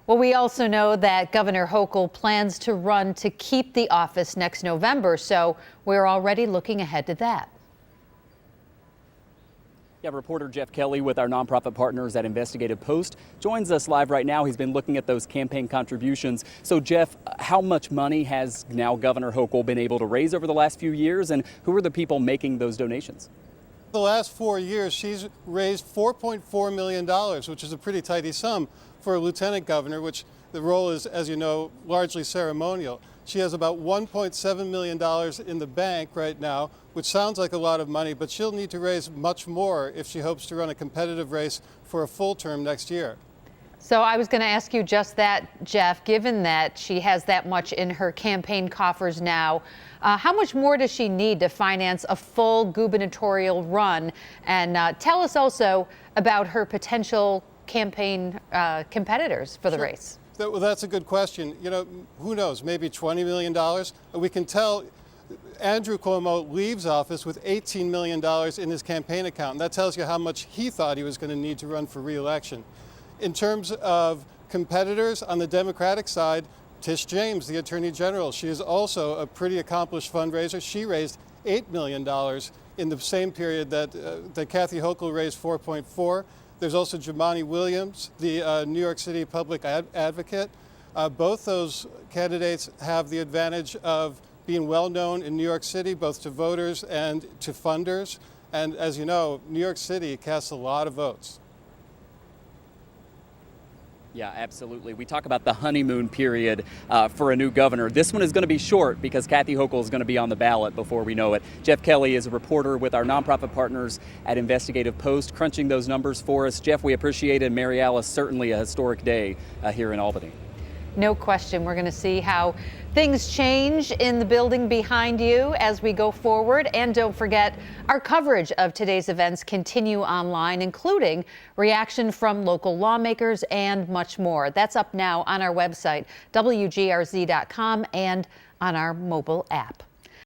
Well, we also know that Governor Hochul plans to run to keep the office next November, so we're already looking ahead to that. Yeah, reporter Jeff Kelly with our nonprofit partners at Investigative Post joins us live right now. He's been looking at those campaign contributions. So, Jeff, how much money has now Governor Hochul been able to raise over the last few years, and who are the people making those donations? The last 4 years, she's raised $4.4 million, which is a pretty tidy sum for a lieutenant governor, which the role is, as you know, largely ceremonial. She has about $1.7 million in the bank right now, which sounds like a lot of money, but she'll need to raise much more if she hopes to run a competitive race for a full term next year. So I was going to ask you just that, Jeff, given that she has that much in her campaign coffers now, how much more does she need to finance a full gubernatorial run? And tell us also about her potential campaign competitors for the race. Well, that's a good question. You know, who knows, maybe $20 million? We can tell Andrew Cuomo leaves office with $18 million in his campaign account. And that tells you how much he thought he was going to need to run for re-election. In terms of competitors on the Democratic side, Tish James, the Attorney General, she is also a pretty accomplished fundraiser. She raised $8 million in the same period that Kathy Hochul raised $4.4. There's also Jumaane Williams, the New York City public advocate. Both those candidates have the advantage of being well known in New York City, both to voters and to funders. And as you know, New York City casts a lot of votes. Yeah, absolutely. We talk about the honeymoon period for a new governor. This one is going to be short because Kathy Hochul is going to be on the ballot before we know it. Jeff Kelly is a reporter with our nonprofit partners at Investigative Post, crunching those numbers for us. Jeff, we appreciate it. Mary Alice, certainly a historic day here in Albany. No question. We're going to see how things change in the building behind you as we go forward. And don't forget, our coverage of today's events continue online, including reaction from local lawmakers and much more. That's up now on our website, WGRZ.com, and on our mobile app.